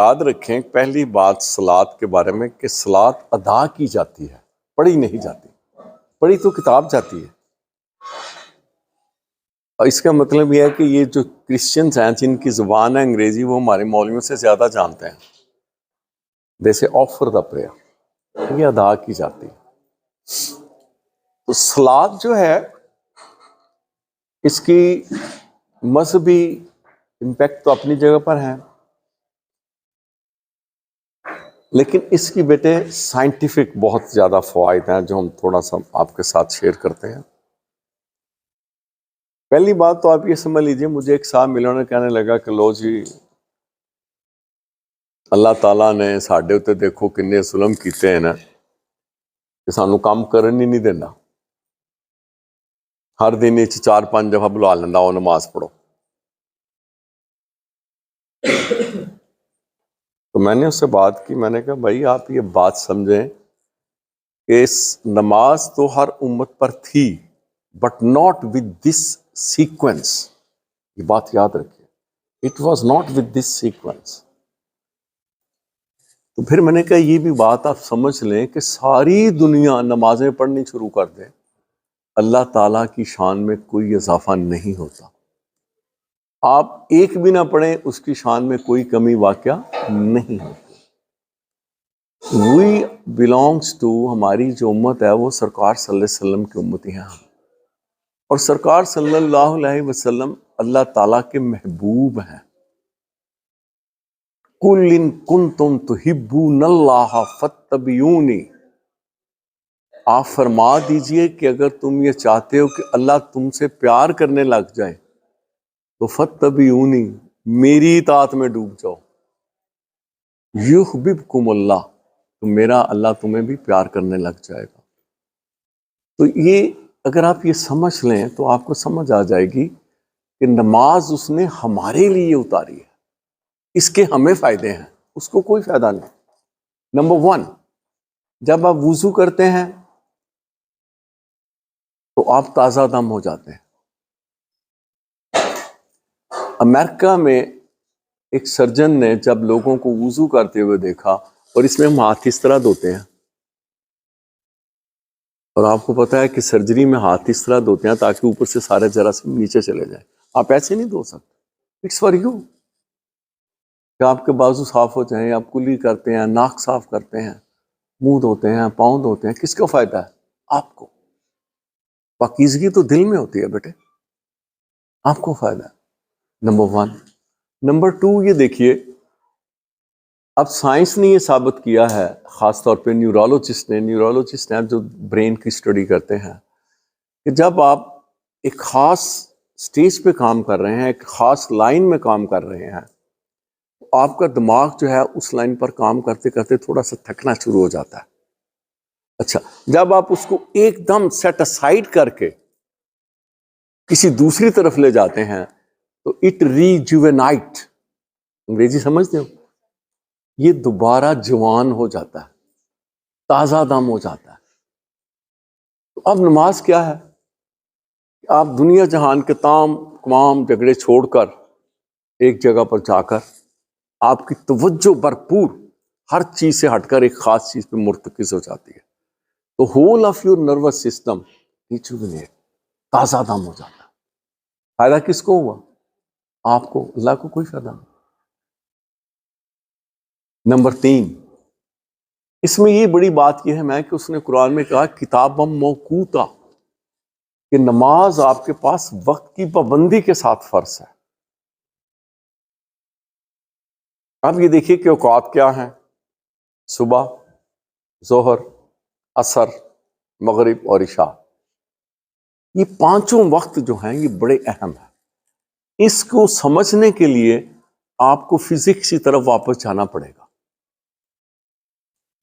یاد رکھیں پہلی بات صلاۃ کے بارے میں کہ صلاۃ ادا کی جاتی ہے، پڑھی نہیں جاتی۔ پڑھی تو کتاب جاتی ہے، اور اس کا مطلب یہ ہے کہ یہ جو کرسچنز ہیں جن کی زبان ہے انگریزی، وہ ہمارے مولویوں سے زیادہ جانتے ہیں۔ جیسے آفر دا پریئر، یہ ادا کی جاتی ہے۔ تو صلاۃ جو ہے اس کی مذہبی امپیکٹ تو اپنی جگہ پر ہے، لیکن اس کی بیٹے سائنٹیفک بہت زیادہ فوائد ہیں جو ہم تھوڑا سا آپ کے ساتھ شیئر کرتے ہیں۔ پہلی بات تو آپ یہ سمجھ لیجئے، مجھے ایک صاحب ملا، نے کہنے لگا کہ لو جی اللہ تعالیٰ نے ساڈے اتنے دیکھو کنے ظلم کیتے ہیں نا کہ سانو کام کرن ہی نہیں دینا، ہر دن 4-5 دفعہ بلا لینا وہ نماز پڑھو۔ تو میں نے اس سے بات کی، میں نے کہا بھائی آپ یہ بات سمجھیں کہ اس نماز تو ہر امت پر تھی، but not with this sequence. یہ بات یاد رکھیے، it was not with this sequence. تو پھر میں نے کہا یہ بھی بات آپ سمجھ لیں کہ ساری دنیا نمازیں پڑھنی شروع کر دے، اللہ تعالیٰ کی شان میں کوئی اضافہ نہیں ہوتا۔ آپ ایک بھی نہ پڑھیں، اس کی شان میں کوئی کمی واقعہ نہیں ہوتی۔ وی بلانگس ٹو، ہماری جو امت ہے وہ سرکار صلی اللہ علیہ وسلم کی امتی ہیں، اور سرکار صلی اللہ علیہ وسلم اللہ تعالیٰ کے محبوب ہیں۔ قُلْ إِن كُنتُمْ تُحِبُّونَ اللَّهَ فَاتَّبِعُونِی، آپ فرما دیجئے کہ اگر تم یہ چاہتے ہو کہ اللہ تم سے پیار کرنے لگ جائے تو فَاتَّبِعُونِی، میری اطاعت میں ڈوب جاؤ۔ یُحْبِبْکُمُ اللہ، تو میرا اللہ تمہیں بھی پیار کرنے لگ جائے گا۔ تو یہ اگر آپ یہ سمجھ لیں تو آپ کو سمجھ آ جائے گی کہ نماز اس نے ہمارے لیے اتاری ہے، اس کے ہمیں فائدے ہیں، اس کو کوئی فائدہ نہیں۔ نمبر 1، جب آپ وضو کرتے ہیں تو آپ تازہ دم ہو جاتے ہیں۔ امریکہ میں ایک سرجن نے جب لوگوں کو وضو کرتے ہوئے دیکھا، اور اس میں ہم ہاتھ اس طرح دھوتے ہیں، اور آپ کو پتا ہے کہ سرجری میں ہاتھ اس طرح دھوتے ہیں تاکہ اوپر سے سارے جراثیم نیچے چلے جائیں۔ آپ ایسے نہیں دھو سکتے، اٹس فار یو، کہ آپ کے بازو صاف ہو جائیں، آپ کلی کرتے ہیں، ناک صاف کرتے ہیں، منہ دھوتے ہیں، پاؤں دھوتے ہیں، کس کو فائدہ ہے؟ آپ کو۔ پاکیزگی تو دل میں ہوتی ہے بیٹے، آپ کو فائدہ ہے۔ نمبر 1۔ نمبر 2، یہ دیکھیے اب سائنس نے یہ ثابت کیا ہے، خاص طور پہ نیورولوجسٹ ہیں جو برین کی اسٹڈی کرتے ہیں، کہ جب آپ ایک خاص سٹیج پہ کام کر رہے ہیں، ایک خاص لائن میں کام کر رہے ہیں، آپ کا دماغ جو ہے اس لائن پر کام کرتے کرتے تھوڑا سا تھکنا شروع ہو جاتا ہے۔ اچھا، جب آپ اس کو ایک دم سیٹ اسائڈ کر کے کسی دوسری طرف لے جاتے ہیں تو اٹ ریجوینائٹ، انگریزی سمجھتے ہو، یہ دوبارہ جوان ہو جاتا ہے، تازہ دم ہو جاتا ہے۔ تو اب نماز کیا ہے؟ آپ دنیا جہان کے تمام جھگڑے چھوڑ کر ایک جگہ پر جا کر آپ کی توجہ بھرپور ہر چیز سے ہٹ کر ایک خاص چیز پہ مرتکز ہو جاتی ہے، تو whole of your nervous system ریجوینیٹ، تازہ دم ہو جاتا ہے۔ فائدہ کس کو ہوا؟ آپ کو، اللہ کو کوئی فائدہ نہیں۔ نمبر 3، اس میں یہ بڑی بات یہ ہے کہ اس نے قرآن میں کہا کتابم موقوتا، کہ نماز آپ کے پاس وقت کی پابندی کے ساتھ فرض ہے۔ اب یہ دیکھیے کہ اوقات کیا ہیں، صبح، ظہر، عصر، مغرب اور عشاء، یہ 5 وقت جو ہیں یہ بڑے اہم ہیں۔ اس کو سمجھنے کے لیے آپ کو فزکس کی طرف واپس جانا پڑے گا۔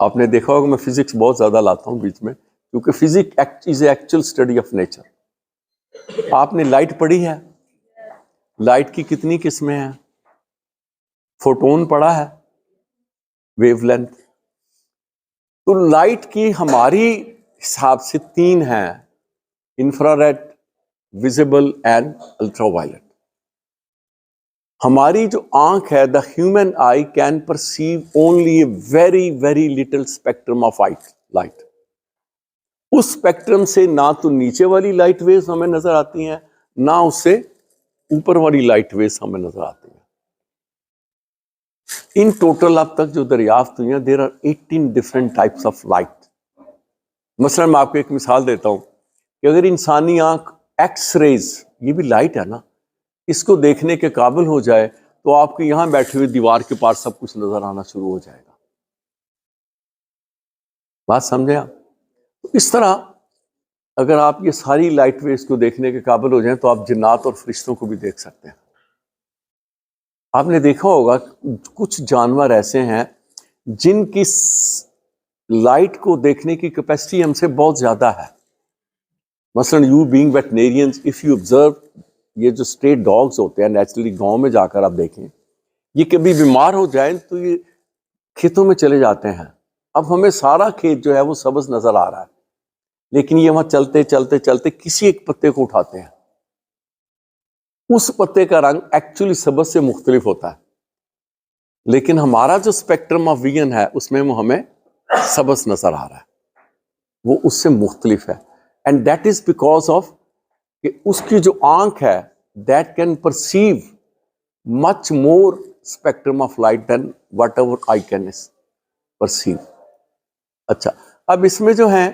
آپ نے دیکھا ہوگا میں فزکس بہت زیادہ لاتا ہوں بیچ میں، کیونکہ physics is a actual study of nature. آپ نے لائٹ پڑھی ہے، لائٹ کی کتنی قسمیں ہیں؟ فوٹون پڑھا ہے، ویو لینتھ۔ تو لائٹ کی ہماری حساب سے 3 ہیں، infrared, visible and ultraviolet. ہماری جو آنکھ ہے, the human eye can perceive only a very very little spectrum of light. اس اسپیکٹرم سے نہ تو نیچے والی لائٹ ویوز ہمیں نظر آتی ہیں, نہ اس سے اوپر والی لائٹ ویوز ہمیں نظر آتی ہیں. ان ٹوٹل اب تک جو دریافت ہوئی ہیں, there are 18 different types of light. مثلا میں آپ کو ایک مثال دیتا ہوں کہ اگر انسانی آنکھ ایکس ریز, یہ بھی لائٹ ہے نا, اس کو دیکھنے کے قابل ہو جائے تو آپ کے یہاں بیٹھے ہوئے دیوار کے پاس سب کچھ نظر آنا شروع ہو جائے گا. بات سمجھے آپ؟ اس طرح اگر آپ یہ ساری لائٹ ویوز کو دیکھنے کے قابل ہو جائیں تو آپ جنات اور فرشتوں کو بھی دیکھ سکتے ہیں. آپ نے دیکھا ہوگا کچھ جانور ایسے ہیں جن کی لائٹ کو دیکھنے کی کیپیسٹی ہم سے بہت زیادہ ہے. مثلا you being veterinarians, if you observe, یہ جو اسٹریٹ ڈاگز ہوتے ہیں نیچرلی گاؤں میں جا کر آپ دیکھیں, یہ کبھی بیمار ہو جائیں تو یہ کھیتوں میں چلے جاتے ہیں. اب ہمیں سارا کھیت جو ہے وہ سبز نظر آ رہا ہے, لیکن یہ وہاں چلتے چلتے چلتے کسی ایک پتے کو اٹھاتے ہیں. اس پتے کا رنگ ایکچولی سبز سے مختلف ہوتا ہے, لیکن ہمارا جو اسپیکٹرم آف ویژن ہے اس میں وہ ہمیں سبز نظر آ رہا ہے, وہ اس سے مختلف ہے. And that is because of کہ اس کی جو آنکھ ہے that can perceive much more spectrum of light than whatever I can perceive. اچھا, اب اس میں جو ہیں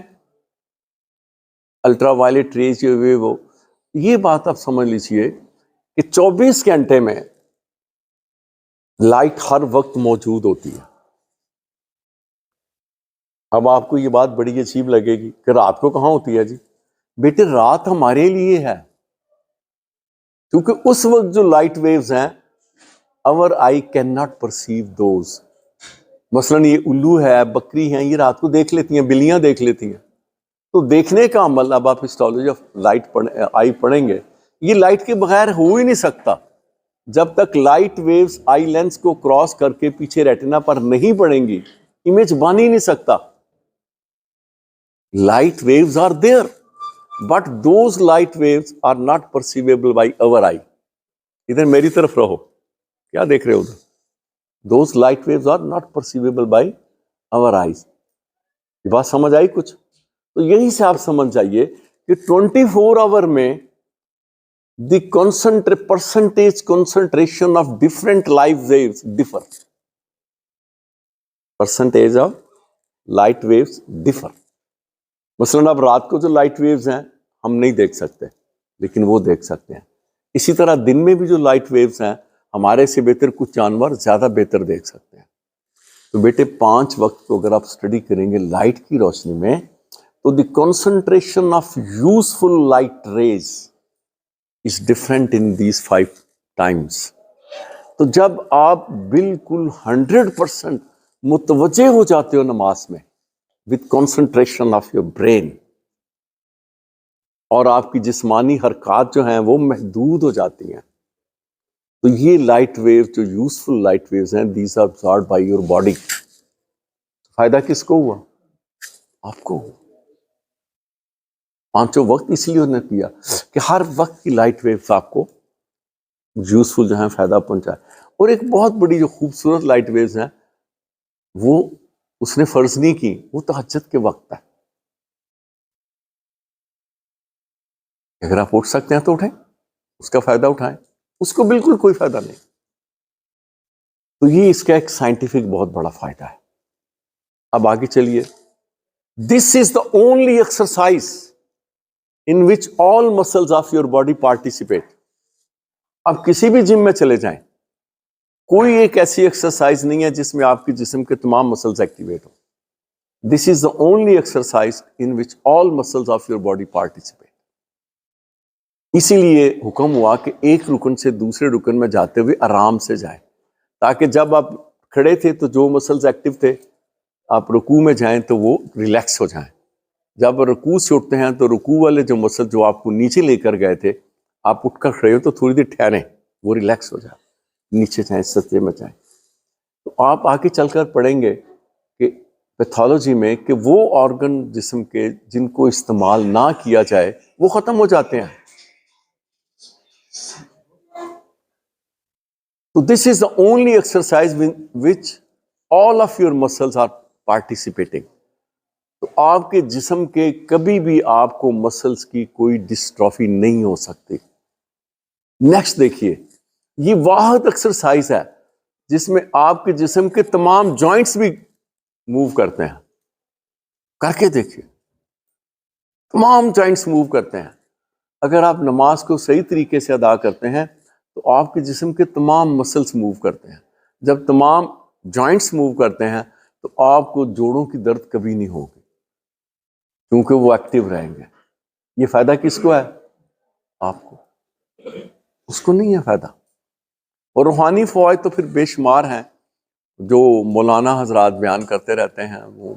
الٹرا وائلٹ ریز وہ یہ بات آپ سمجھ لیجیے کہ 24 گھنٹے میں لائٹ ہر وقت موجود ہوتی ہے. اب آپ کو یہ بات بڑی عجیب لگے گی کہ رات کو کہاں ہوتی ہے جی. بیٹے رات ہمارے لیے ہے, کیونکہ اس وقت جو لائٹ ویوز ہیں our eye cannot perceive those. مثلاً یہ الو ہے, بکری ہیں, یہ رات کو دیکھ لیتی ہیں, بلیاں دیکھ لیتی ہیں. تو دیکھنے کا عمل, اب آپ ہسٹالوجی آف لائٹ آئی پڑھیں گے, یہ لائٹ کے بغیر ہو ہی نہیں سکتا. جب تک لائٹ ویوز آئی لینس کو کراس کر کے پیچھے ریٹنا پر نہیں پڑیں گی, امیج بن ہی نہیں سکتا. Light waves are there but those light waves are not perceptible by our eye. ادھر میری طرف رہو, کیا دیکھ رہے ہو ادھر؟ Those light waves are not perceivable by our eyes. یہ بات سمجھ آئی کچھ؟ تو یہی سے آپ سمجھ جائیے کہ 24 آور میں the percentage concentration of different light waves differ. Percentage of light waves differ. مثلاً اب رات کو جو لائٹ ویوز ہیں ہم نہیں دیکھ سکتے, لیکن وہ دیکھ سکتے ہیں. اسی طرح دن میں بھی جو لائٹ ویوز ہیں ہمارے سے بہتر کچھ جانور زیادہ بہتر دیکھ سکتے ہیں. تو بیٹے 5 وقت کو اگر آپ اسٹڈی کریں گے لائٹ کی روشنی میں تو the concentration of useful light rays is different in these 5 times. تو جب آپ بالکل 100% متوجہ ہو جاتے ہو نماز میں with concentration of your brain, اور آپ کی جسمانی حرکات جو ہیں وہ محدود ہو جاتی ہیں, تو یہ لائٹ ویو جو یوزفل لائٹ ویوز ہیں these are absorbed by your body. فائدہ کس کو ہوا؟ آپ کو. 5 وقت اس لیے انہوں نے کیا کہ ہر وقت کی لائٹ ویوز آپ کو یوزفل جو ہیں فائدہ پہنچائے. اور ایک بہت بڑی جو خوبصورت لائٹ ویوز ہیں وہ اس نے فرض نہیں کی, وہ تہجد کے وقت ہے. اگر آپ اٹھ سکتے ہیں تو اٹھیں, اس کا فائدہ اٹھائیں, اس کو بالکل کوئی فائدہ نہیں. تو یہ اس کا ایک سائنٹیفک بہت بڑا فائدہ ہے. اب آگے چلیے. This is the only exercise in which all muscles of your body participate. اب کسی بھی جم میں چلے جائیں, کوئی ایک ایسی ایکسرسائز نہیں ہے جس میں آپ کے جسم کے تمام muscles activate who. This is the only exercise in which all muscles of your body participate. اسی لیے حکم ہوا کہ ایک رکن سے دوسرے رکن میں جاتے ہوئے آرام سے جائیں, تاکہ جب آپ کھڑے تھے تو جو مسلز ایکٹیو تھے آپ رکوع میں جائیں تو وہ ریلیکس ہو جائیں. جب رکوع سے اٹھتے ہیں تو رکوع والے جو مسل جو آپ کو نیچے لے کر گئے تھے, آپ اٹھ کر کھڑے ہو تو تھوڑی دیر ٹھہریں, وہ ریلیکس ہو جائے, نیچے جائیں, سجدے میں جائیں. تو آپ آگے چل کر پڑھیں گے کہ پیتھولوجی میں کہ وہ آرگن جسم کے جن کو استعمال نہ کیا جائے وہ ختم ہو جاتے ہیں. تو this is the only exercise which all of your muscles are participating. تو آپ کے جسم کے کبھی بھی آپ کو مسلس کی کوئی ڈسٹرافی نہیں ہو سکتی. نیکسٹ دیکھیے، یہ واحد ایکسرسائز ہے جس میں آپ کے جسم کے تمام جوائنٹس بھی موو کرتے ہیں. کر کے دیکھیے، تمام جوائنٹس موو کرتے ہیں. اگر آپ نماز کو صحیح طریقے سے ادا کرتے ہیں تو آپ کے جسم کے تمام مسلس موو کرتے ہیں. جب تمام جوائنٹس موو کرتے ہیں تو آپ کو جوڑوں کی درد کبھی نہیں ہوگی، کیونکہ وہ ایکٹیو رہیں گے. یہ فائدہ کس کو ہے؟ آپ کو. اس کو نہیں ہے فائدہ. اور روحانی فوائد تو پھر بے شمار ہیں جو مولانا حضرات بیان کرتے رہتے ہیں. وہ